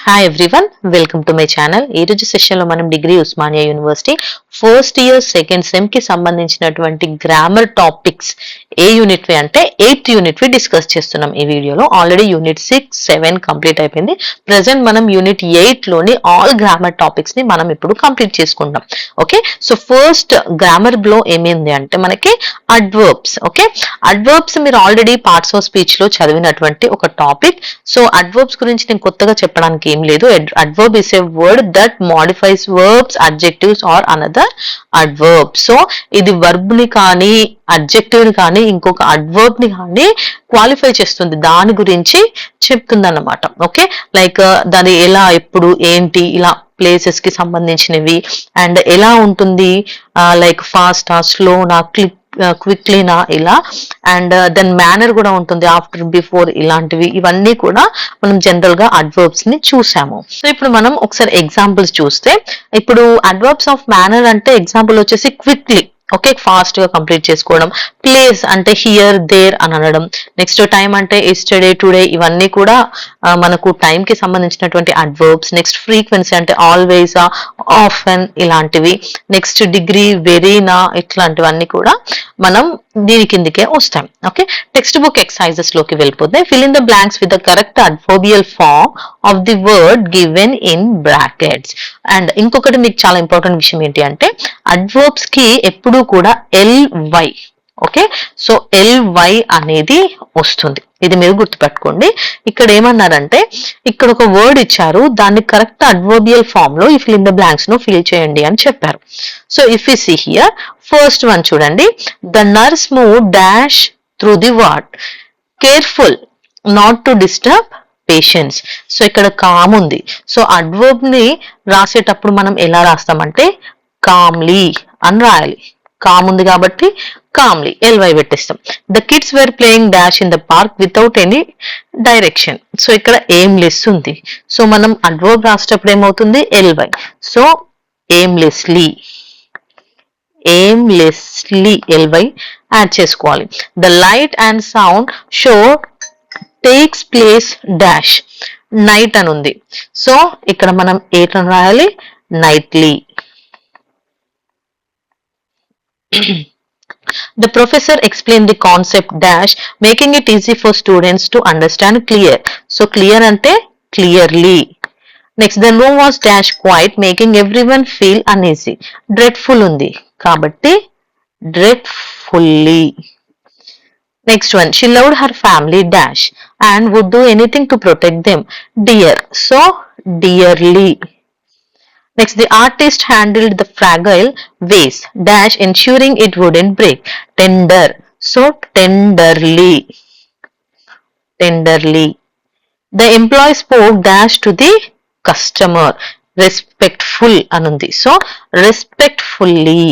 Hi everyone, welcome to my channel. ఈ రోజు session లో మనం degree Osmania university first year second sem కి సంబంధించినటువంటి గ్రామర్ టాపిక్స్ ఏ యూనిట్ వి అంటే 8th యూనిట్ వి డిస్కస్ చేస్తున్నాం. ఈ వీడియోలో ఆల్రెడీ యూనిట్ 6, 7 కంప్లీట్ అయిపోయింది. ప్రెసెంట్ మనం యూనిట్ 8 లోని ఆల్ గ్రామర్ టాపిక్స్ ని మనం ఇప్పుడు కంప్లీట్ చేసుకుంటాం. ఓకే, సో ఫస్ట్ గ్రామర్ లో ఏమైంది అంటే మనకి అడ్వర్బ్స్. ఓకే, అడ్వర్బ్స్ మీరు ఆల్రెడీ పార్ట్స్ ఆఫ్ స్పీచ్ లో చదివినటువంటి ఒక టాపిక్. సో అడ్వర్బ్స్ గురించి నేను కొత్తగా చెప్పడానికి ఏం లేదు. Adverb is a word that modifies verbs, adjectives or another adverb. So ఇది వర్బ్ ని కానీ అడ్జెక్టివ్ ని కానీ ఇంకొక అడ్వర్బ్ ని కానీ క్వాలిఫై చేస్తుంది, దాని గురించి చెప్తుంది అన్నమాట. ఓకే, లైక్ దాని ఎలా, ఎప్పుడు, ఏంటి, ఇలా ప్లేసెస్ కి సంబంధించినవి అండ్ ఎలా ఉంటుంది, లైక్ ఫాస్టా, స్లోనా, క్విక్లీనా, ఇలా అండ్ దెన్ మేనర్ కూడా ఉంటుంది, ఆఫ్టర్, బిఫోర్, ఇలాంటివి ఇవన్నీ కూడా మనం జనరల్ గా అడ్వర్బ్స్ ని చూసాము. సో ఇప్పుడు మనం ఒకసారి ఎగ్జాంపుల్స్ చూస్తే, ఇప్పుడు అడ్వర్బ్స్ ఆఫ్ మేనర్ అంటే ఎగ్జాంపుల్ వచ్చేసి క్విక్లీ, ఓకే, ఫాస్ట్ గా కంప్లీట్ చేసుకోవడం. ప్లేస్ అంటే హియర్, దేర్ అని అనడం. నెక్స్ట్ టైం అంటే ఎస్టర్డే, టుడే, ఇవన్నీ కూడా మనకు టైం కి సంబంధించినటువంటి అడ్వర్బ్స్. నెక్స్ట్ ఫ్రీక్వెన్సీ అంటే ఆల్వేస్, ఆఫెన్, ఇలాంటివి. నెక్స్ట్ డిగ్రీ, వెరీనా, ఇట్లాంటివన్నీ కూడా మనం దీని కిందికే వస్తాం. ఓకే, టెక్స్ట్ బుక్ ఎక్సర్సైజెస్ లోకి వెళ్ళిపోతే fill in the blanks with the correct adverbial form of the word given in brackets. And ఇంకొకటి మీకు చాలా ఇంపార్టెంట్ విషయం ఏంటి అంటే అడ్వర్బ్స్ కి ఎప్పుడూ కూడా LY, ఓకే, సో LY అనేది వస్తుంది. ఇది మీరు గుర్తుపెట్టుకోండి. ఇక్కడ ఏమన్నారంటే ఇక్కడ ఒక వర్డ్ ఇచ్చారు, దాన్ని కరెక్ట్ అడ్వర్బియల్ ఫామ్ లో ఈ ఫిల్ ఇన్ ద బ్లాంక్స్ ను ఫిల్ చేయండి అని చెప్పారు. So if you see here, first one చూడండి, the nurse move dash through the ward, careful not to disturb patients. So ఇక్కడ కామ్ ఉంది. సో అడ్వర్బ్ ని రాసేటప్పుడు మనం ఎలా రాస్తామంటే కామ్లీ అని రాయాలి. కామ్ ఉంది కాబట్టి కామ్లీ LY పెట్టేస్తాం. The kids were playing dash in the park without any direction. So ఇక్కడ ఎయిమ్లెస్ ఉంది. సో మనం అడ్వర్బ్ రాసేటప్పుడు ఏమవుతుంది LY. So aimlessly, aimlessly LY add చేసుకోవాలి. The light and sound show takes place dash, night అని ఉంది. So ఇక్కడ మనం ఏటని రాయాలి, nightly. The professor explained the concept dash, making it easy for students to understand clear. So clear ante clearly. Next, the room was dash quiet, making everyone feel uneasy. Dreadful undi kabatti dreadfully. Next one, she loved her family dash and would do anything to protect them. Dear, so dearly. Next, the artist handled the fragile vase dash, ensuring it wouldn't break. Tender, so tenderly. Tenderly. The employee spoke dash to the customer, respectful anundi. So respectfully,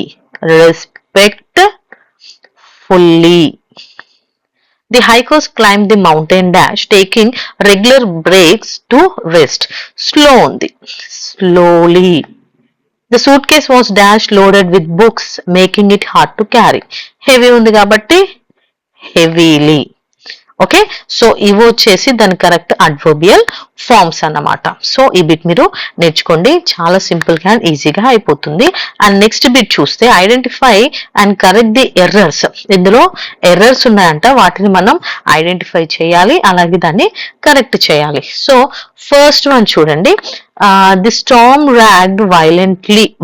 respectfully. The hikers climbed the mountain dash, taking regular breaks to rest. Slow undi, slowly. The suitcase was dash loaded with books, making it hard to carry. Heavy undi kabatti heavily. Okay, so ఇవి వచ్చేసి దాని correct adverbial forms అన్నమాట. So ఈ bit మీరు నేర్చుకోండి, చాలా simple గా and ఈజీగా అయిపోతుంది. అండ్ నెక్స్ట్ బిట్ చూస్తే identify and correct the errors. ఇందులో ఎర్రర్స్ ఉన్నాయంట, వాటిని మనం ఐడెంటిఫై చేయాలి, అలాగే దాన్ని కరెక్ట్ చేయాలి. సో ఫస్ట్ వన్ చూడండి, the storm raged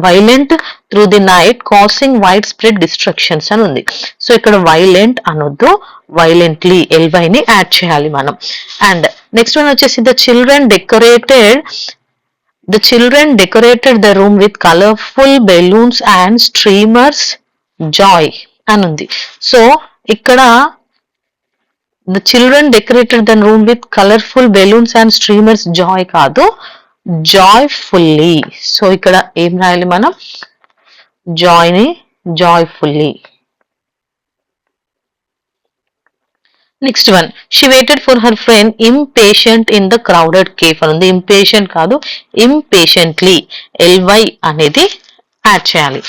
violent through the night causing wide spread destructions అని ఉంది. సో ఇక్కడ వైలెంట్ అనొద్దు, వైలెంట్లీ LY ని యాడ్ చేయాలి మనం. అండ్ నెక్స్ట్ వన్ వచ్చేసి the children decorated the room with colourful balloons and streamers Joy అని ఉంది. సో ఇక్కడ the children decorated the room with colourful balloons and streamers Joy కాదు, జాయ్ఫుల్లీ. సో ఇక్కడ ఏం రాయాలి మనం, జాయ్ ని joyfully. Next one, she waited for her friend impatient in the crowded cafe అని ఉంది. ఇంపేషెంట్ కాదు, ఇంపేషెంట్లీ LY అనేది యాడ్ చేయాలి.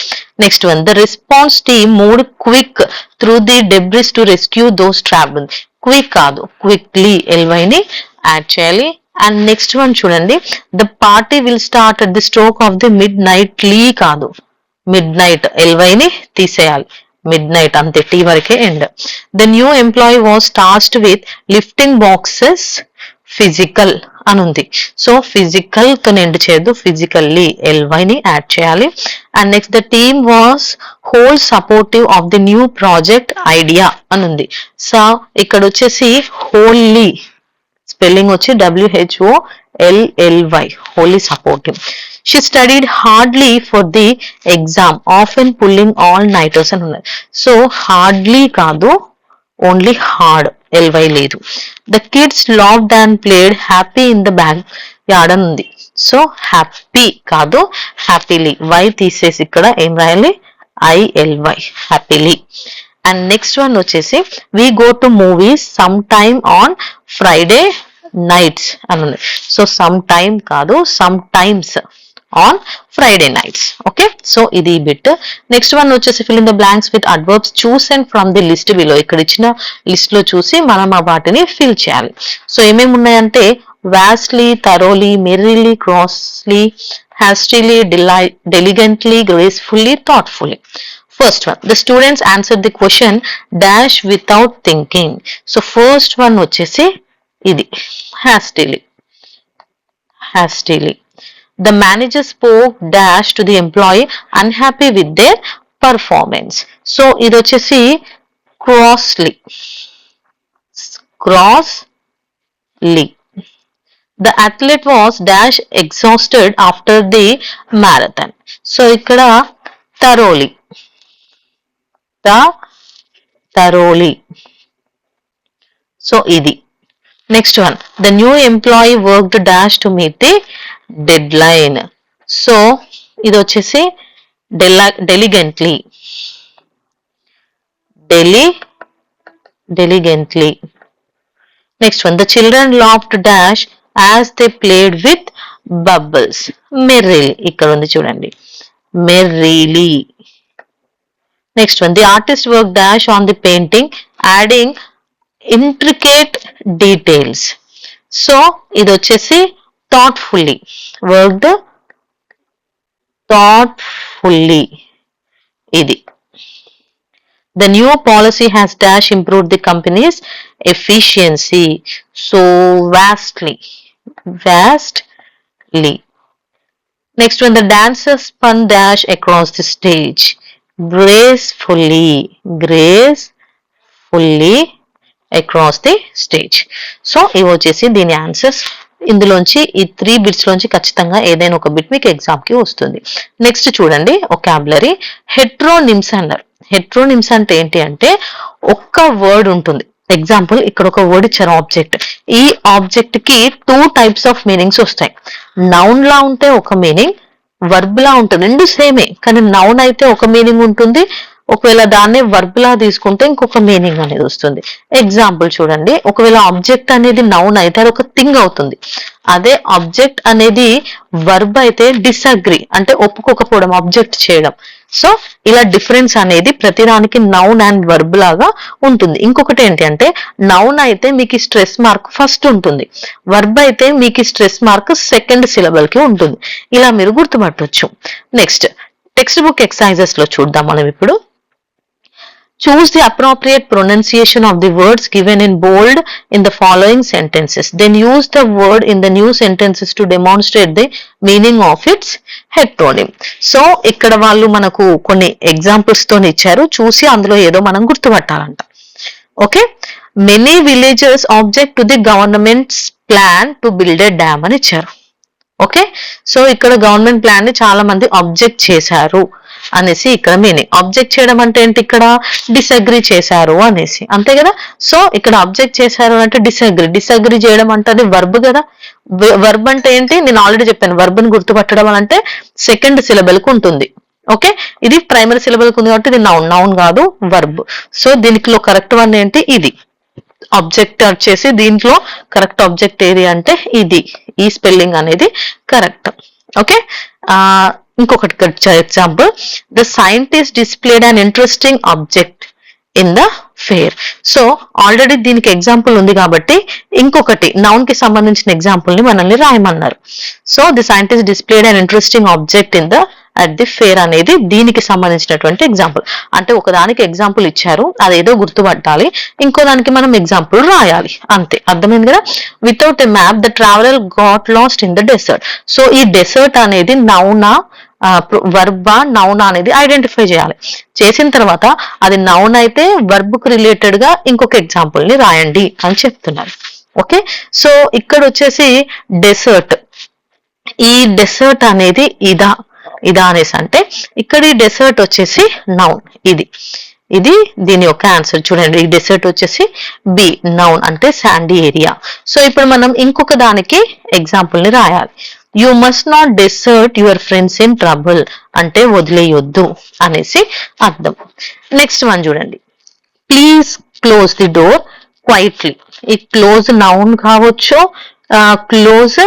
Next one, the response team moved quick through the debris to rescue those trapped ఉంది. Quick కాదు, quickly LY ని add చేయాలి. And next one చూడండి, the party will start at the stroke of the mid nightly కాదు, mid night ఎల్వైని తీసేయాలి, mid night అంతే, tea వరకే end. The new employee was tasked with lifting boxes physical అని ఉంది. So physical తో end చేయొద్దు, physically ఎల్వైని add చేయాలి. And next the team was whole supportive of the new project idea అని ఉంది. సో ఇక్కడ వచ్చేసి హోల్లీ స్పెల్లింగ్ వచ్చి WHOLLY, wholly supportive. She studied hardly for the exam often pulling all nighters అని ఉన్నది. So hardly కాదు, only hard, LY లేదు. The kids laughed and played happy in the back yard అని ఉంది. So happy కాదు, happily, Y తీసేసి ఇక్కడ ఏం రాయాలి, ILY, happily. And next one వచ్చేసి we go to movies some time on Friday nights అని ఉంది. సో సమ్ టైమ్ కాదు, some times on Friday nights. Okay, so ఇది బిట్. నెక్స్ట్ వన్ వచ్చేసి fill in the blanks with adverbs chosen from the list below. ఇక్కడ ఇచ్చిన list లో చూసి మనం ఆ వాటిని ఫిల్ చేయాలి. సో ఏమేమి ఉన్నాయంటే vastly, thoroughly, merrily, crossly, hastily, diligently, gracefully, thoughtfully. First one, the students answered the question dash without thinking. So first one వచ్చేసి ఇది hastily. The manager spoke dash to the employee unhappy with their performance. So ఇది వచ్చేసి crossly. The athlete was dash exhausted after the marathon. So ఇక్కడ thoroughly. So ఇది. Next one, the new employee worked dash to meet the deadline. So ఇది వచ్చేసి diligently. Next one, the children laughed dash as they played with bubbles. Merrily, ఇక్కడ ఉంది చూడండి, merrily. Next one, the artist worked dash on the painting adding intricate details. So ఇది వచ్చేసి thoughtfully, worked thoughtfully. ఇది. The new policy has dash improved the company's efficiency. So vastly. Next one, the dancers spun dash across the stage. Gracefully across the stage. So ఇవి వచ్చేసి దీని answers. ఇందులోంచి ఈ 3 bits లోంచి ఖచ్చితంగా ఏదైనా ఒక బిట్ మీకు ఎగ్జామ్ కి వస్తుంది. నెక్స్ట్ చూడండి, ఒకాబులరీ. హెట్రోనిమ్స్ అన్నారు. హెట్రోనిమ్స్ అంటే ఏంటి అంటే ఒక్క వర్డ్ ఉంటుంది. ఎగ్జాంపుల్ ఇక్కడ ఒక వర్డ్ ఇచ్చారు ఆబ్జెక్ట్. ఈ ఆబ్జెక్ట్ కి 2 టైప్స్ ఆఫ్ మీనింగ్స్ వస్తాయి. నౌన్ లా ఉంటే ఒక మీనింగ్, వర్బ్ లా ఉంటుంది. రెండు సేమే, కానీ నౌన్ అయితే ఒక మీనింగ్ ఉంటుంది, ఒకవేళ దాన్నే వర్బ్ లా తీసుకుంటే ఇంకొక మీనింగ్ అనేది వస్తుంది. ఎగ్జాంపుల్ చూడండి, ఒకవేళ ఆబ్జెక్ట్ అనేది నౌన్ అయితే అది ఒక థింగ్ అవుతుంది. అదే ఆబ్జెక్ట్ అనేది వర్బ్ అయితే డిసగ్రీ అంటే ఒప్పుకోకపోవడం, ఆబ్జెక్ట్ చేయడం. సో ఇలా డిఫరెన్స్ అనేది ప్రతిదానికి నౌన్ అండ్ వర్బ్ లాగా ఉంటుంది. ఇంకొకటి ఏంటి అంటే నౌన్ అయితే మీకు స్ట్రెస్ మార్క్ ఫస్ట్ ఉంటుంది, వర్బ్ అయితే మీకు స్ట్రెస్ మార్క్ సెకండ్ సిలబల్ కి ఉంటుంది. ఇలా మీరు గుర్తుపట్టవచ్చు. నెక్స్ట్ టెక్స్ట్ బుక్ ఎక్సర్సైజెస్ లో చూద్దాం మనం ఇప్పుడు. Choose the appropriate pronunciation of the words given in bold in the following sentences. Then use the word in the new sentences to demonstrate the meaning of its heteronym. So ఇక్కడ వాళ్ళు మనకు కొన్ని examples తో ఇచ్చారు, చూసి అందులో ఏదో మనం గుర్తుపట్టాలంట. Okay, many villages object to the government's plan to build a dam అని ఇచ్చారు. ఓకే, సో ఇక్కడ గవర్నమెంట్ ప్లాన్ ని చాలా మంది ఆబ్జెక్ట్ చేశారు అనేసి ఇక్కడ మీనింగ్. ఆబ్జెక్ట్ చేయడం అంటే ఏంటి, ఇక్కడ డిసగ్రీ చేశారు అనేసి, అంతే కదా. సో ఇక్కడ ఆబ్జెక్ట్ చేశారు అంటే డిసగ్రీ చేయడం అంటే అది వర్బ్ కదా. వర్బ్ అంటే ఏంటి, నేను ఆల్రెడీ చెప్పాను, వర్బ్ ని గుర్తుపట్టడం అంటే సెకండ్ సిలబల్ కు ఉంటుంది. ఓకే, ఇది ప్రైమరీ సిలబల్ కు ఉంది కాబట్టి ఇది నౌన్ కాదు, వర్బ్. సో దీనిలో కరెక్ట్ వన్ ఏంటి, ఇది ఆబ్జెక్ట్ వచ్చేసి దీంట్లో కరెక్ట్ ఆబ్జెక్ట్ ఏది అంటే ఇది, ఈ స్పెల్లింగ్ అనేది కరెక్ట్. ఓకే, ఇంకొకటి example, the scientist displayed an interesting object in the fair. So already దీనికి ఎగ్జాంపుల్ ఉంది కాబట్టి ఇంకొకటి నౌన్ కి సంబంధించిన ఎగ్జాంపుల్ ని మనల్ని రాయమన్నారు. So the scientist displayed an interesting object in the at the fair అనేది దీనికి సంబంధించినటువంటి ఎగ్జాంపుల్. అంటే ఒకదానికి ఎగ్జాంపుల్ ఇచ్చారు, అదేదో గుర్తుపట్టాలి, ఇంకో దానికి మనం ఎగ్జాంపుల్ రాయాలి, అంతే. అర్థమైంది కదా. Without a map the traveller got last in the dessert. So ఈ డెసర్ట్ అనేది నౌనా వర్బా నౌన్ అనేది ఐడెంటిఫై చేయాలి. చేసిన తర్వాత అది నౌన్ అయితే వర్బ్ కు రిలేటెడ్ గా ఇంకొక ఎగ్జాంపుల్ ని రాయండి అని చెప్తున్నారు. ఓకే, సో ఇక్కడ వచ్చేసి డెసర్ట్, ఈ డెసర్ట్ అనేది ఇదా అనేసి అంటే ఇక్కడ ఈ డెసర్ట్ వచ్చేసి నౌన్, ఇది దీని యొక్క ఆన్సర్. చూడండి, ఈ డెసర్ట్ వచ్చేసి బి నౌన్ అంటే శాండీ ఏరియా. సో ఇప్పుడు మనం ఇంకొక దానికి ఎగ్జాంపుల్ ని రాయాలి. You must not desert your friends in trouble అంటే వదిలేయొద్దు అనేసి అర్థం. నెక్స్ట్ వన్ చూడండి, please close the door quietly. ఈ క్లోజ్ నౌన్ కావచ్చు, క్లోజ్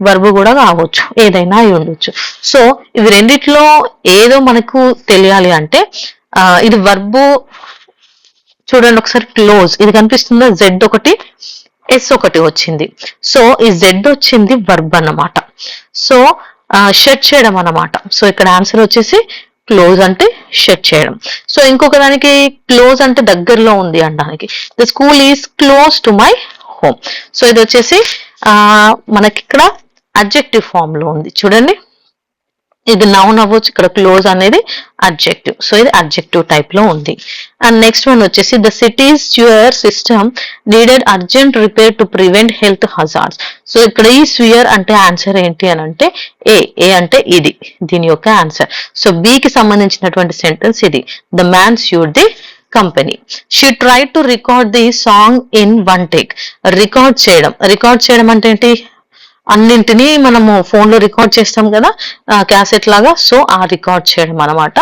వర్బ్ కూడా కావచ్చు, ఏదైనా అయి ఉండొచ్చు. సో ఇవి రెండిట్లో ఏదో మనకు తెలియాలి అంటే ఇది వర్బ్. చూడండి ఒకసారి, క్లోజ్ ఇది కనిపిస్తుందా, జెడ్ ఒకటి ఎస్ ఒకటి వచ్చింది. సో ఈ జెడ్ వచ్చింది వర్బ్ అన్నమాట. సో షట్ చేయడం అన్నమాట. సో ఇక్కడ ఆన్సర్ వచ్చేసి క్లోజ్ అంటే షట్ చేయడం. సో ఇంకొక దానికి క్లోజ్ అంటే దగ్గరలో ఉంది అనడానికి, the school is close to my home. So ఇది వచ్చేసి మనకి ఇక్కడ అడ్జెక్టివ్ ఫామ్ లో ఉంది. చూడండి, ఇది నౌన్ అవ్వచ్చు, ఇక్కడ క్లోజ్ అనేది అడ్జెక్టివ్. సో ఇది అడ్జెక్టివ్ టైప్ లో ఉంది. అండ్ నెక్స్ట్ వన్ వచ్చేసి the city's sewer system needed urgent repair to prevent health hazards. So ఇక్కడ ఈ స్యూయర్ అంటే ఆన్సర్ ఏంటి అని అంటే ఏ అంటే ఇది దీని యొక్క ఆన్సర్. సో బి కి సంబంధించినటువంటి సెంటెన్స్ ఇది, the man sued the company. She try to record the song in one take. Record చేయడం అంటే ఏంటి, అన్నింటినీ మనము ఫోన్ లో రికార్డ్ చేస్తాం కదా క్యాసెట్ లాగా. సో ఆ రికార్డ్ చేయడం అనమాట.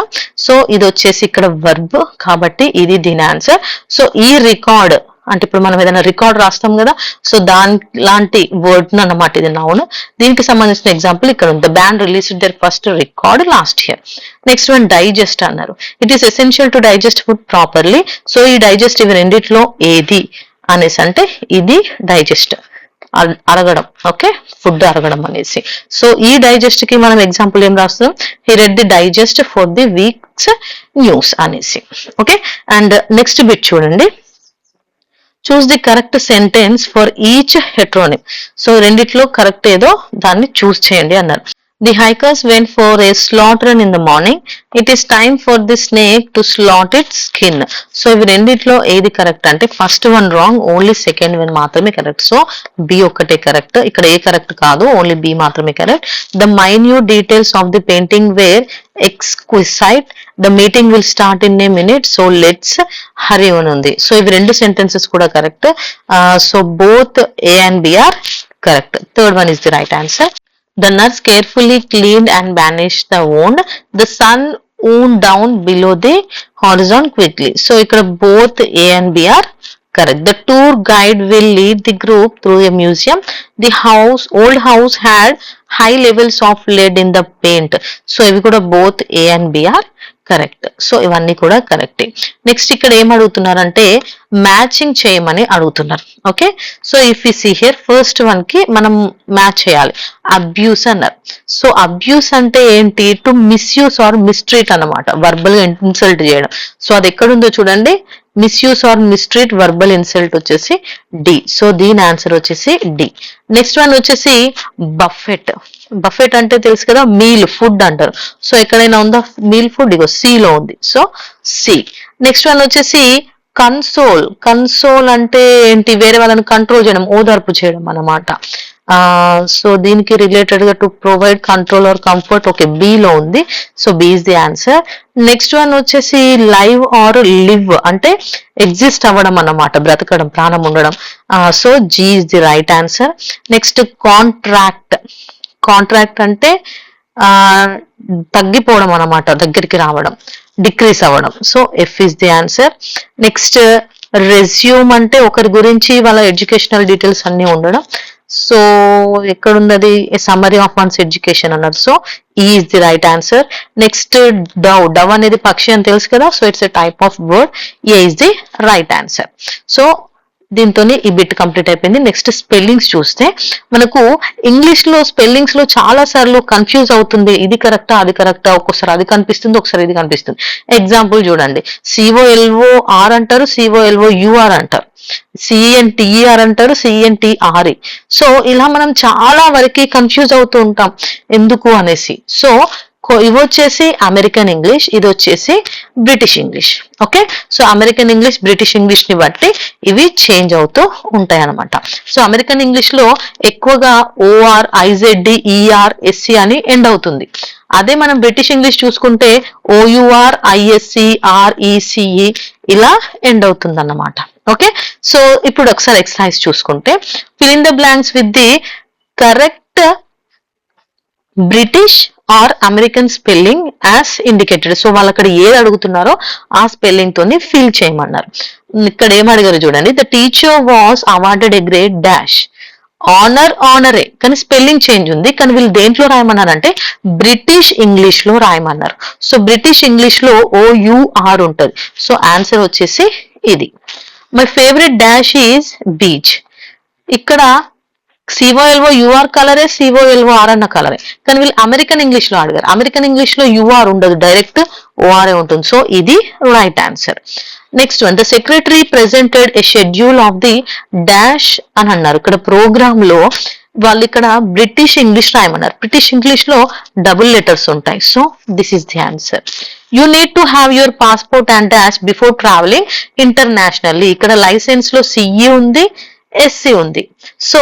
సో ఇది వచ్చేసి ఇక్కడ వర్బ్ కాబట్టి ఇది దీని ఆన్సర్. సో ఈ రికార్డ్ అంటే ఇప్పుడు మనం ఏదైనా రికార్డ్ రాస్తాం కదా, సో దాని లాంటి వర్డ్ అన్నమాట ఇది నౌన్. దీనికి సంబంధించిన ఎగ్జాంపుల్ ఇక్కడ ఉంది, the band released their first record last year. Next one digest అన్నారు. It is essential to digest food properly. So ఈ డైజెస్ట్ ఇవి రెండిట్లో ఏది అనేసి అంటే ఇది డైజెస్ట్, అరగడం. ఓకే, ఫుడ్ అరగడం అనేసి. సో ఈ డైజెస్ట్ కి మనం ఎగ్జాంపుల్ ఏం రాస్తాం, he read the digest for the week's news అనేసి. ఓకే, అండ్ నెక్స్ట్ బిట్ చూడండి, choose the correct sentence for each heteronym. So రెండిట్లో కరెక్ట్ ఏదో దాన్ని చూస్ చేయండి అన్నారు. The hikers went for a slaughter in the morning. It is time for the snake to slaught its skin. So ఇవి రెండిట్లో ఏది correct అంటే first one wrong, only second one మాత్రమే కరెక్ట్. సో బి ఒక్కటే కరెక్ట్, ఇక్కడ A correct కాదు, only B మాత్రమే correct. The minute details of the painting were exquisite. The meeting will start in a minute, so let's hurry అని ఉంది. So ఇవి రెండు sentences కూడా correct. So both A and B are correct. Third one is the right answer. The nurse carefully cleaned and bandaged the wound. The sun wound down below the horizon quickly. So ఇక్కడ both A and B are correct. The tour guide will lead the group through a museum. The old house had high levels of lead in the paint. So ఇవి కూడా both A and B are correct. So ఇవన్నీ కూడా correct. Next ఇక్కడ ఏం అడుగుతున్నారంటే matching చేయమని అడుగుతున్నారు. Okay, so if you see here first one కి మనం మ్యాచ్ చేయాలి. అబ్యూస్ అన్నారు. సో అబ్యూస్ అంటే ఏంటి, టు మిస్యూస్ ఆర్ మిస్ట్రీట్ అన్నమాట, వర్బల్ గా ఇన్సల్ట్ చేయడం. సో అది ఎక్కడుందో చూడండి, misuse or mistreat verbal insult వచ్చేసి డి. సో దీని ఆన్సర్ వచ్చేసి డి. నెక్స్ట్ వన్ వచ్చేసి బఫెట్. బఫెట్ అంటే తెలుసు కదా, మీల్ ఫుడ్ అంటారు. సో ఎక్కడైనా ఉందా మీల్ ఫుడ్, ఇగో సి లో ఉంది. So C. నెక్స్ట్ వన్ వచ్చేసి కన్సోల్ అంటే ఏంటి, వేరే వాళ్ళని కంట్రోల్ చేయడం, ఓదార్పు చేయడం అన్నమాట. సో దీనికి రిలేటెడ్ గా to provide control or comfort. Okay, B లో ఉంది. So B is the answer. Next one వచ్చేసి లైవ్ ఆర్ లివ్ అంటే ఎగ్జిస్ట్ అవ్వడం అన్నమాట, బ్రతకడం, ప్రాణం ఉండడం. So G is the right answer. Next contract అంటే తగ్గిపోవడం అన్నమాట, దగ్గరికి రావడం, డిక్రీస్ అవ్వడం. So F is the answer. Next resume అంటే ఒకరి గురించి వాళ్ళ ఎడ్యుకేషనల్ డీటెయిల్స్ అన్ని ఉండడం. సో ఎక్కడున్నది సమ్మరీ ఆఫ్ వన్స్ ఎడ్యుకేషన్ అన్నారు. సో ఈ is the right answer. Next Dove అనేది పక్షి అని తెలుసు కదా, so it's a type of bird. A is the right answer. So దీంతోనే ఈ బిట్ కంప్లీట్ అయిపోయింది. నెక్స్ట్ స్పెల్లింగ్స్ చూస్తే మనకు ఇంగ్లీష్ లో స్పెల్లింగ్స్ లో చాలా సార్లు కన్ఫ్యూజ్ అవుతుంది, ఇది కరెక్టా అది కరెక్టా, ఒక్కోసారి అది కనిపిస్తుంది ఒకసారి ఇది కనిపిస్తుంది. ఎగ్జాంపుల్ చూడండి, COLOR అంటారు, COLOUR అంటారు, CENTER అంటారు, CENTRE. సో ఇలా మనం చాలా వరకు కన్ఫ్యూజ్ అవుతూ ఉంటాం ఎందుకు అనేసి. సో ఇవి వచ్చేసి అమెరికన్ ఇంగ్లీష్, ఇది వచ్చేసి British English. Okay, so American English British English ని బట్టి ఇవి చేంజ్ అవుతూ ఉంటాయి అన్నమాట. సో అమెరికన్ ఇంగ్లీష్ లో ఎక్కువగా OR, IZD, ER, SC అని ఎండ్ అవుతుంది. అదే మనం బ్రిటిష్ ఇంగ్లీష్ చూసుకుంటే OUR, ISC, RECE ఇలా ఎండ్ అవుతుంది అన్నమాట. ఓకే, సో ఇప్పుడు ఒకసారి ఎక్సర్సైజ్ చూసుకుంటే fill in the blanks with the correct British or American spelling as indicated. So వాళ్ళు అక్కడ ఏది అడుగుతున్నారో ఆ స్పెల్లింగ్ తోని ఫిల్ చేయమన్నారు. ఇక్కడ ఏం అడిగారు చూడండి, the teacher was awarded a great dash. ఆనరే కానీ స్పెల్లింగ్ చేంజ్ ఉంది, కానీ వీళ్ళు దేంట్లో రాయమన్నారంటే బ్రిటిష్ ఇంగ్లీష్ లో రాయమన్నారు. సో బ్రిటిష్ ఇంగ్లీష్ లో OUR ఉంటది. సో ఆన్సర్ వచ్చేసి ఇది. My favourite dash is beach. ఇక్కడ COLOUR కలరే, COLOR అన్న కలరే, కానీ వీళ్ళు అమెరికన్ ఇంగ్లీష్ లో అడిగారు. అమెరికన్ ఇంగ్లీష్ లో UR ఉండదు, డైరెక్ట్ OR ఉంటుంది. సో ఇది right answer. Next one, the secretary presented a schedule of the dash అని అన్నారు. ఇక్కడ ప్రోగ్రామ్ లో వాళ్ళు ఇక్కడ బ్రిటిష్ ఇంగ్లీష్ రాయమన్నారు. బ్రిటిష్ ఇంగ్లీష్ లో డబుల్ లెటర్స్ ఉంటాయి. So this is the answer. You need to have your passport and dash before travelling internationally. ఇక్కడ licence లో CE ఉంది, SC ఉంది. సో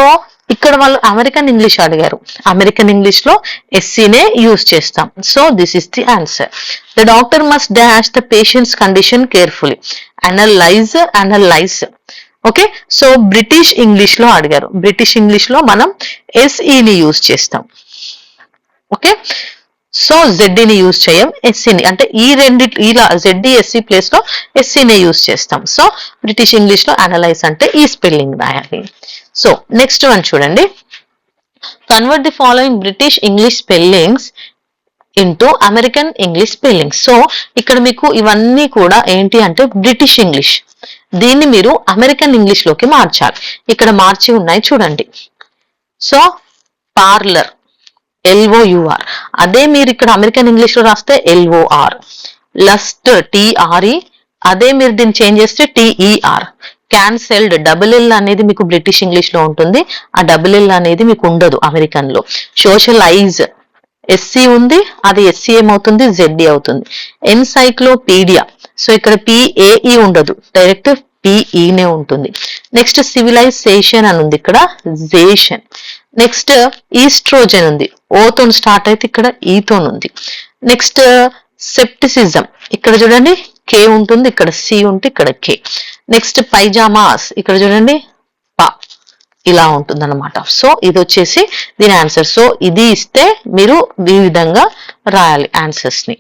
ఇక్కడ వాళ్ళు అమెరికన్ ఇంగ్లీష్ అడిగారు, అమెరికన్ ఇంగ్లీష్ లో SC నే యూజ్ చేస్తాం. So this is the answer. The doctor must dash the patients condition carefully. Analyse. Okay, so British English లో అడిగారు. బ్రిటిష్ ఇంగ్లీష్ లో మనం SE ని యూజ్ చేస్తాం. ఓకే, సో ZD ని యూజ్ చేయం, SC ని, అంటే ఈ రెండు ఇలా ZD SC ప్లేస్ లో SC నే యూజ్ చేస్తాం. సో బ్రిటిష్ ఇంగ్లీష్ లో అనలైజ్ అంటే ఈ స్పెల్లింగ్ రాయాలి. సో నెక్స్ట్ వన్ చూడండి, convert the following British English spellings into American English spellings. So ఇక్కడ మీకు ఇవన్నీ కూడా ఏంటి అంటే బ్రిటిష్ ఇంగ్లీష్, దీన్ని మీరు అమెరికన్ ఇంగ్లీష్ లోకి మార్చాలి. ఇక్కడ మార్చి ఉన్నాయి చూడండి. సో పార్లర్ LOUR, అదే మీరు ఇక్కడ అమెరికన్ ఇంగ్లీష్ లో రాస్తే LOR. లస్ట్ TRE, అదే మీరు దీన్ని చేంజ్ చేస్తే TER. క్యాన్సెల్డ్ L అనేది మీకు బ్రిటిష్ ఇంగ్లీష్ లో ఉంటుంది, ఆ L అనేది మీకు ఉండదు అమెరికన్ లో. సోషలైజ్ SC ఉంది, అది SC ఏమవుతుంది ZD అవుతుంది. ఎన్సైక్లోపీడియా, సో ఇక్కడ PAE ఉండదు, డైరెక్ట్ PE నే ఉంటుంది. నెక్స్ట్ సివిలైజేషన్ అని ఉంది, ఇక్కడ జేషన్. నెక్స్ట్ ఈస్ట్రోజన్ ఉంది, ఓతో స్టార్ట్ అయితే ఇక్కడ ఈతో ఉంది. నెక్స్ట్ సెప్టిసిజం, ఇక్కడ చూడండి K ఉంటుంది, ఇక్కడ C ఉంటే ఇక్కడ K. నెక్స్ట్ పైజామాస్, ఇక్కడ చూడండి పా, ఇలా ఉంటుంది అనమాట. సో ఇది వచ్చేసి దీని ఆన్సర్. సో ఇది ఇస్తే మీరు ఈ విధంగా రాయాలి ఆన్సర్స్ ని.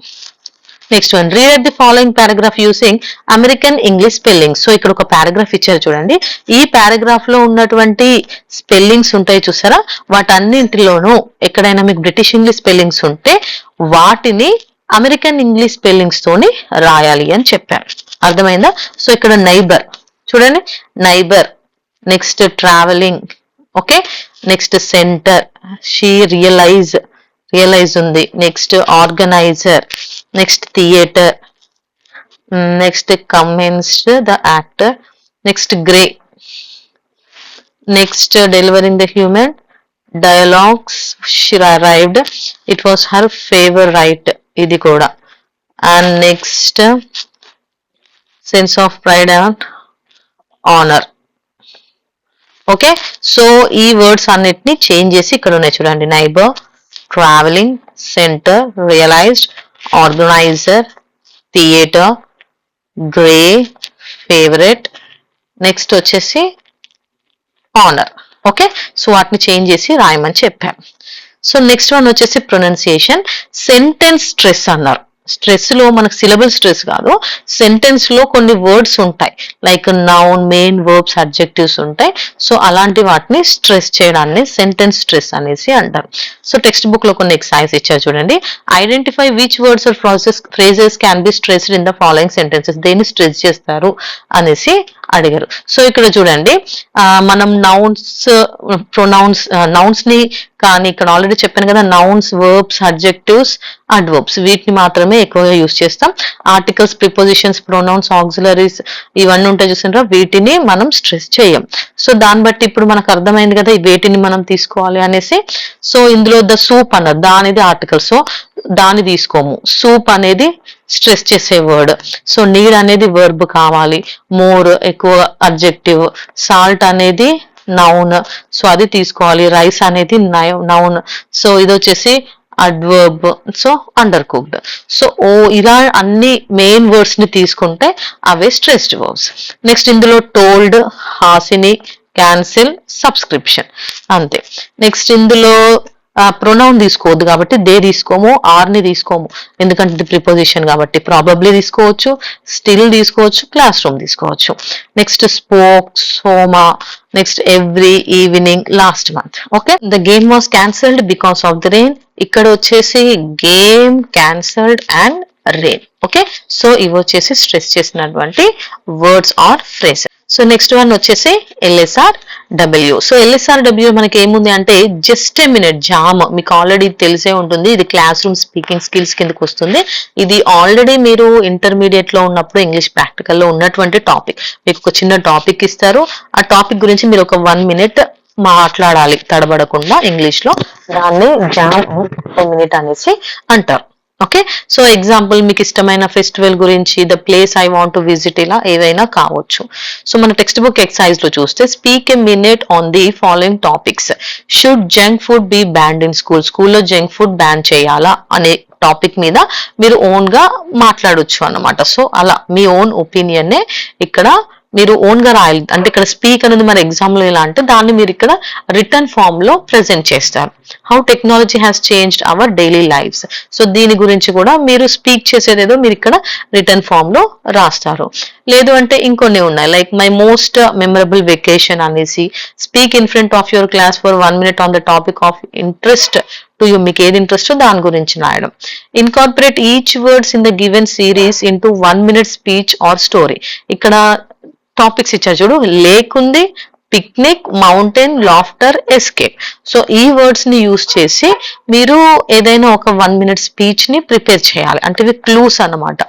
Next one, read the following paragraph using American English spelling. So ఇక్కడ ఒక పారాగ్రాఫ్ ఇచ్చారు చూడండి, ఈ పారాగ్రాఫ్ లో ఉన్నటువంటి స్పెల్లింగ్స్ ఉంటాయి చూసారా, వాటన్నింటిలోనూ ఎక్కడైనా మీకు బ్రిటిష్ ఇంగ్లీష్ స్పెల్లింగ్స్ ఉంటే వాటిని అమెరికన్ ఇంగ్లీష్ స్పెల్లింగ్స్ తోని రాయాలి అని చెప్పారు. అర్థమైందా? సో ఇక్కడ నైబర్ చూడండి, neighbour. Next travelling, okay. Next centre, she realise ఉంది. Next organiser, next theatre, next commenced the actor, next grey, next delivering the human, dialogues, she arrived, it was her favourite, ఇది కూడా. And next sense of pride and honour. Okay, so ఈ words అన్నిటిని change చేసి ఇక్కడ ఉన్నాయి చూడండి, neighbour, travelling, centre, realised, organiser, theatre, grey, favourite, next వచ్చేసి honour. Okay, so వాటిని చేంజ్ చేసి రాయమని చెప్పాను. సో నెక్స్ట్ వన్ వచ్చేసి ప్రొనౌన్సియేషన్. సెంటెన్స్ స్ట్రెస్ అన్నారు. స్ట్రెస్ లో మనకు సిలబల్ స్ట్రెస్ కాదు, సెంటెన్స్ లో కొన్ని వర్డ్స్ ఉంటాయి, like noun, main, verbs, adjectives ఉంటాయి. సో అలాంటి వాటిని స్ట్రెస్ చేయడాన్ని సెంటెన్స్ స్ట్రెస్ అనేసి అంటారు. సో టెక్స్ట్ బుక్ లో కొన్ని ఎక్సర్సైజ్ ఇచ్చారు చూడండి. Identify which words or phrases can be stressed in the following sentences. దేన్ని స్ట్రెస్ చేస్తారు అనేసి అడిగారు. సో ఇక్కడ చూడండి, మనం నౌన్స్ ని కానీ ఇక్కడ ఆల్రెడీ చెప్పాను కదా, నౌన్స్, వర్బ్స్, అడ్జెక్టివ్స్, అడ్వర్బ్స్ వీటిని మాత్రమే ఎక్కువగా యూజ్ చేస్తాం. ఆర్టికల్స్, ప్రిపోజిషన్స్, ప్రొనౌన్స్, ఆక్సిలరీస్ ఇవన్నీ ఉంటాయి చూసినారా, వీటిని మనం స్ట్రెస్ చేయం. సో దాన్ని బట్టి ఇప్పుడు మనకు అర్థమైంది కదా వేటిని మనం తీసుకోవాలి అనేసి. సో ఇందులో ద సూప్ అన్నది దానిది ఆర్టికల్, సో దాన్ని తీసుకోము. సూప్ అనేది స్ట్రెస్ చేసే వర్డ్. సో నీడ్ అనేది వర్బ్ కావాలి, మోర్ ఎక్కువ అడ్జెక్టివ్, సాల్ట్ అనేది నౌన్, సో అది తీసుకోవాలి, రైస్ అనేది నౌన్, సో ఇది వచ్చేసి adverb, so under cooked. So ఇలా అన్ని మెయిన్ వర్డ్స్ ని తీసుకుంటే అవే స్ట్రెస్డ్ వర్బ్స్. నెక్స్ట్ ఇందులో టోల్డ్, హాసిని, క్యాన్సిల్, సబ్స్క్రిప్షన్ అంతే. నెక్స్ట్ ఇందులో ప్రొనౌన్ తీసుకోవద్దు కాబట్టి దే తీసుకోము, ఆర్ ని తీసుకోము, ఎందుకంటే ఇది ప్రిపోజిషన్ కాబట్టి. ప్రాబబ్లీ తీసుకోవచ్చు, స్టిల్ తీసుకోవచ్చు, క్లాస్ రూమ్ తీసుకోవచ్చు. నెక్స్ట్ స్పోక్, సోమా, next every, evening, last month. Okay, the game was cancelled because of the rain. ఇక్కడ వచ్చేసి game cancelled and rain. Okay, so ఇవి వచ్చేసి స్ట్రెస్ చేసినటువంటి words or phrases. So next one వచ్చేసి LSR W. So LSR W మనకి ఏముంది అంటే just a minute, jam, మీకు ఆల్రెడీ తెలిసే ఉంటుంది. ఇది క్లాస్ రూమ్ స్పీకింగ్ స్కిల్స్ కిందకి వస్తుంది. ఇది ఆల్రెడీ మీరు ఇంటర్మీడియట్ లో ఉన్నప్పుడు ఇంగ్లీష్ ప్రాక్టికల్ లో ఉన్నటువంటి టాపిక్. మీకు ఒక చిన్న టాపిక్ ఇస్తారు, ఆ టాపిక్ గురించి మీరు ఒక 1 minute మాట్లాడాలి తడబడకుండా ఇంగ్లీష్ లో. దాన్ని జామ్ 1 minute అనేసి అంటారు. ఓకే, సో ఎగ్జాంపుల్ మీకు ఇష్టమైన ఫెస్టివల్ గురించి, the place I want to visit, ఇలా ఏదైనా కావచ్చు. సో మన టెక్స్ట్ బుక్ ఎక్సర్సైజ్ లో చూస్తే speak a minute on the following topics. Should junk food be banned in school. స్కూల్లో జంక్ ఫుడ్ బ్యాన్ చేయాలా అనే టాపిక్ మీద మీరు ఓన్ గా మాట్లాడొచ్చు అన్నమాట. సో అలా మీ ఓన్ ఒపీనియన్ ఇక్కడ మీరు ఓన్ గా రాయాలి. అంటే ఇక్కడ స్పీక్ అనేది మరి ఎగ్జామ్ లో ఎలా అంటే దాన్ని మీరు ఇక్కడ రిటర్న్ ఫామ్ లో ప్రెజెంట్ చేస్తారు. How technology has changed our daily lifes. So దీని గురించి కూడా మీరు స్పీక్ చేసేదేదో మీరు ఇక్కడ రిటర్న్ ఫామ్ లో రాస్తారు. లేదు అంటే ఇంకొన్ని ఉన్నాయి, like my most memorable vacation అనేసి. Speak in front of your class for 1 minute on the topic of interest to you. మీకు ఏది ఇంట్రెస్ట్ దాని గురించి రాయడం. Incorporate each words in the given series into 1 minute speech or story. ఇక్కడ topics ఇచ్చారు చూడు, lake ఉంది, picnic, mountain, laughter, escape. So ఈ వర్డ్స్ ని యూజ్ చేసి మీరు ఏదైనా ఒక 1 minute స్పీచ్ ని ప్రిపేర్ చేయాలి. అంటే ఇవి క్లూస్ అన్నమాట.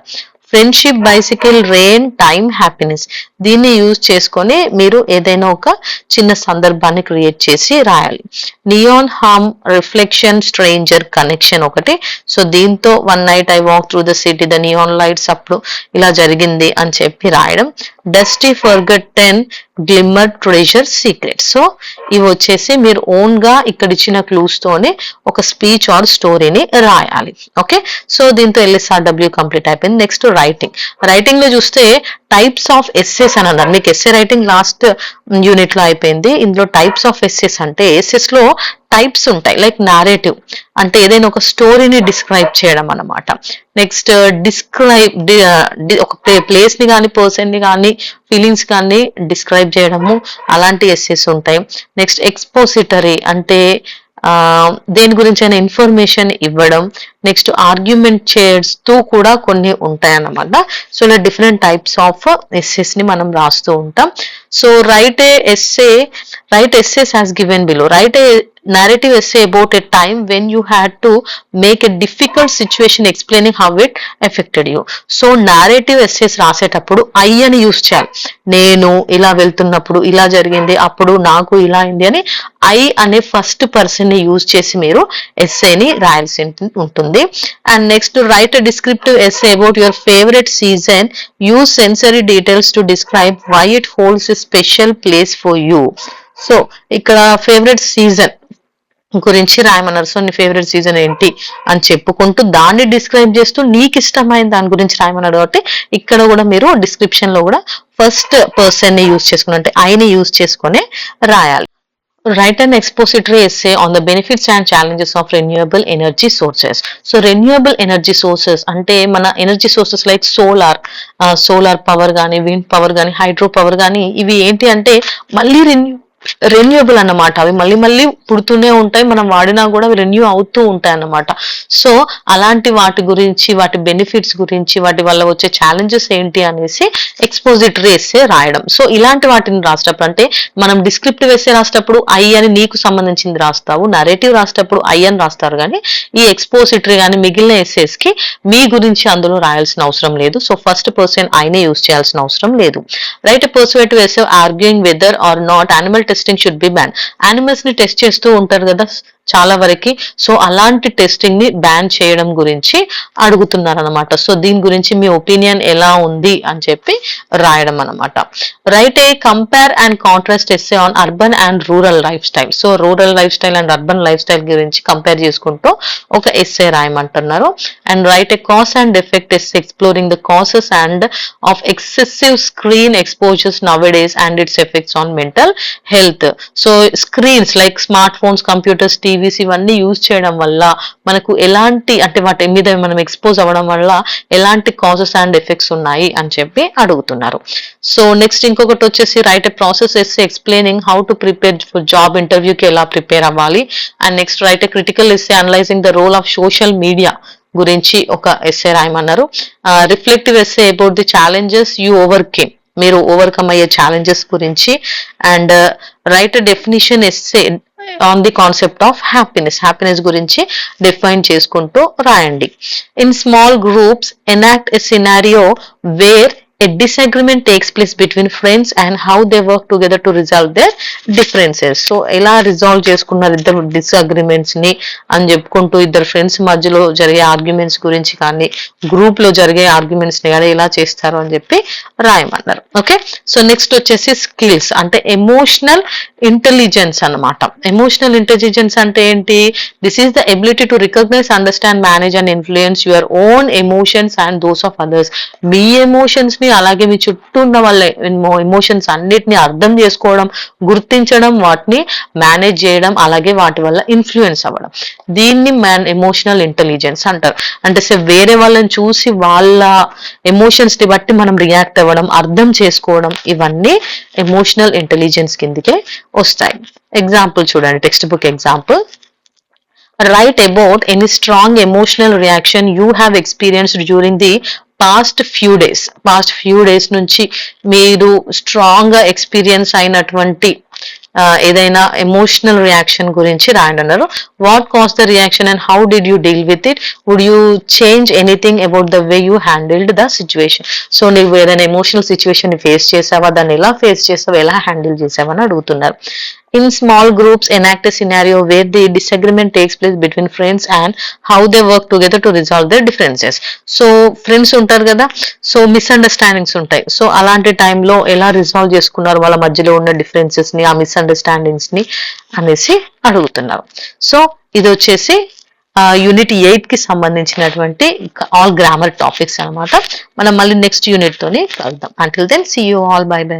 Friendship, bicycle, rain, time, happiness. దీన్ని యూజ్ చేసుకొని మీరు ఏదైనా ఒక చిన్న సందర్భాన్ని క్రియేట్ చేసి రాయాలి. నియాన్, హామ్, రిఫ్లెక్షన్, స్ట్రేంజర్, కనెక్షన్ ఒకటి. సో దీంతో 1 night I walk through the city, the neon lights, అప్పుడు ఇలా జరిగింది అని చెప్పి రాయడం. Dusty, ఫర్గటెన్, గ్లిమ్మర్, treasure, secret. సో ఇవి వచ్చేసి మీరు ఓన్ గా ఇక్కడ ఇచ్చిన క్లూస్ తోనే ఒక స్పీచ్ ఆర్ స్టోరీని రాయాలి. ఓకే, సో దీంతో ఎల్ఎస్ఆర్డబ్ల్యూ కంప్లీట్ అయిపోయింది. Next writing. రైటింగ్ లో చూస్తే టైప్స్ ఆఫ్ ఎస్సెస్ అని అన్నారు. మీకు ఎస్సే రైటింగ్ లాస్ట్ యూనిట్ లో అయిపోయింది. ఇందులో టైప్స్ ఆఫ్ ఎస్సెస్ అంటే ఎస్సెస్ లో టైప్స్ ఉంటాయి, లైక్ నారేటివ్ అంటే ఏదైనా ఒక స్టోరీని డిస్క్రైబ్ చేయడం అన్నమాట. నెక్స్ట్ డిస్క్రైబ్, ఒక ప్లేస్ ని కానీ, పర్సన్ ని కానీ, ఫీలింగ్స్ కానీ డిస్క్రైబ్ చేయడము, అలాంటి ఎస్సెస్ ఉంటాయి. నెక్స్ట్ ఎక్స్పోజిటరీ అంటే దేని గురించి అయినా ఇన్ఫర్మేషన్ ఇవ్వడం. నెక్స్ట్ ఆర్గ్యుమెంట్ చేస్తూ కూడా కొన్ని ఉంటాయి అన్నమాట. సో ఇలా డిఫరెంట్ టైప్స్ ఆఫ్ ఎస్సెస్ ని మనం రాస్తూ ఉంటాం. So right essays as given below. Write a narrative essay about a time when you had to make a difficult situation explaining how it affected you. So narrative essays రాసేటప్పుడు I అని use చేయాలి. నేను ఇలా వెళ్తున్నప్పుడు ఇలా జరిగింది, అప్పుడు నాకు ఇలా అయింది అని ఐ అనే ఫస్ట్ పర్సన్ ని యూజ్ చేసి మీరు ఎస్సేని రాయాల్సి ఉంటుంది. And next right a descriptive essay about your favorite season. Use sensory details to describe why it holds a special place for you. So ఇక్కడ ఫేవరెట్ సీజన్ గురించి రాయమన్నారు. సో నీ favourite season ఏంటి అని చెప్పుకుంటూ దాన్ని డిస్క్రైబ్ చేస్తూ నీకు ఇష్టమైన దాని గురించి రాయమన్నాడు. కాబట్టి ఇక్కడ కూడా మీరు డిస్క్రిప్షన్ లో కూడా ఫస్ట్ పర్సన్ ని యూజ్ చేసుకుని అంటే ఐని యూజ్ చేసుకుని రాయాలి. Write an expository essay on the benefits and challenges of renewable energy sources. So renewable energy sources అంటే మన energy sources like solar power కానీ, విండ్ పవర్ కానీ, హైడ్రో పవర్ కానీ, ఇవి ఏంటి అంటే మళ్ళీ రెన్యూయబుల్ అన్నమాట. అవి మళ్ళీ మళ్ళీ పుడుతూనే ఉంటాయి, మనం వాడినా కూడా అవి రెన్యూ అవుతూ ఉంటాయి అన్నమాట. సో అలాంటి వాటి గురించి, వాటి బెనిఫిట్స్ గురించి, వాటి వల్ల వచ్చే ఛాలెంజెస్ ఏంటి అనేసి ఎక్స్పోజిటరీ ఎస్సే రాయడం. సో ఇలాంటి వాటిని రాసేటప్పుడు అంటే మనం డిస్క్రిప్టివ్ ఎస్సే రాసేటప్పుడు ఐ అని నీకు సంబంధించింది రాస్తావు, నరేటివ్ రాసేటప్పుడు ఐ అని రాస్తారు, కానీ ఈ ఎక్స్పోజిటరీ కానీ మిగిలిన ఎస్సేస్ కి మీ గురించి అందులో రాయాల్సిన అవసరం లేదు. సో ఫస్ట్ పర్సన్ ఐనే యూజ్ చేయాల్సిన అవసరం లేదు. Write persuasive essay arguing whether or not animal testing should be ban. Animals ని టెస్ట్ చేస్తూ ఉంటారు కదా చాలా వరకు, సో అలాంటి టెస్టింగ్ ని బ్యాన్ చేయడం గురించి అడుగుతున్నారు అనమాట. సో దీని గురించి మీ ఒపీనియన్ ఎలా ఉంది అని చెప్పి రాయడం అనమాట. Write a compare and contrast essay on urban and rural life style. So rural life style and urban life style గురించి కంపేర్ చేసుకుంటూ ఒక ఎస్సే రాయమంటున్నారు. And write a cause and effect essay exploring the causes and of excessive screen exposures nowadays and its effects on mental health. So screens like smart phones, computers, TVs ఇవన్నీ use చేయడం వల్ల మనకు ఎలాంటి అంటే వాటి మీద మనం ఎక్స్పోజ్ అవ్వడం వల్ల ఎలాంటి కాజెస్ అండ్ ఎఫెక్ట్స్ ఉన్నాయి అని చెప్పి అడుగుతున్నారు. సో నెక్స్ట్ ఇంకొకటి వచ్చేసి write a process essay explaining how to prepare for job ఇంటర్వ్యూకి ఎలా ప్రిపేర్ అవ్వాలి. And next write a critical essay analysing the role of social media గురించి ఒక ఎస్సే రాయమన్నారు. Reflective essay about the challenges you overcame, మీరు overcome అయ్యే challenges గురించి. And write definition essay on the concept of happiness గురించి define చేసుకుంటూ రాయండి. In small groups enact a scenario where a disagreement takes place between friends and how they work together to resolve their differences. So ఎలా resolve చేసుకున్నారు ఇద్దరు డిస్అగ్రిమెంట్స్ ని అని చెప్పుకుంటూ ఇద్దరు ఫ్రెండ్స్ మధ్యలో జరిగే ఆర్గ్యుమెంట్స్ గురించి కానీ, గ్రూప్ లో జరిగే ఆర్గ్యుమెంట్స్ ని కానీ ఎలా చేస్తారు అని చెప్పి రాయమన్నారు. ఓకే, సో నెక్స్ట్ వచ్చేసి స్కిల్స్ అంటే ఎమోషనల్ ఇంటెలిజెన్స్ అన్నమాట. ఎమోషనల్ ఇంటెలిజెన్స్ అంటే ఏంటి? This is the ability to recognise, understand, manage and influence your own emotions and those of others. మీ ఎమోషన్స్ ని అలాగే మీ చుట్టూ ఉన్న వాళ్ళ ఎమోషన్స్ అన్నిటిని అర్థం చేసుకోవడం, గుర్తించడం, వాటిని మేనేజ్ చేయడం, అలాగే వాటి వల్ల ఇన్ఫ్లుయెన్స్ అవ్వడం, దీన్ని ఎమోషనల్ ఇంటెలిజెన్స్ అంటారు. అంటే వేరే వాళ్ళని చూసి వాళ్ళ ఎమోషన్స్ ని బట్టి మనం రియాక్ట్ అవ్వడం, అర్థం చేసుకోవడం, ఇవన్నీ ఎమోషనల్ ఇంటెలిజెన్స్ కిందకే వస్తాయి. ఎగ్జాంపుల్ చూడండి, text book example. Write about any strong emotional reaction you have experienced during the past few days నుంచి మీరు స్ట్రాంగ్ గా ఎక్స్పీరియన్స్ అయినటువంటి ఏదైనా ఎమోషనల్ రియాక్షన్ గురించి రాయండి అన్నారు. What cause the reaction and how did you deal with it, would you change anything about the way you handled the situation. So నువ్వు ఏదైనా ఎమోషనల్ సిచ్యువేషన్ ని ఫేస్ చేసావా, దాన్ని ఎలా ఫేస్ చేసావా, ఎలా హ్యాండిల్ చేసావా అని అడుగుతున్నారు. In small groups, enact a scenario where the disagreement takes place between friends and how they work together to resolve their differences. So friends ఉంటారు కదా, సో మిస్అండర్స్టాండింగ్స్ ఉంటాయి. సో అలాంటి టైంలో ఎలా రిజాల్వ్ చేసుకున్నారు వాళ్ళ మధ్యలో ఉన్న డిఫరెన్సెస్ ని, ఆ మిస్అండర్స్టాండింగ్స్ ని అనేసి అడుగుతున్నారు. సో ఇది వచ్చేసి యూనిట్ 8 కి సంబంధించినటువంటి ఆల్ గ్రామర్ టాపిక్స్ అన్నమాట. మనం మళ్ళీ నెక్స్ట్ యూనిట్ తోని కలుద్దాం. Until then see you all, bye by.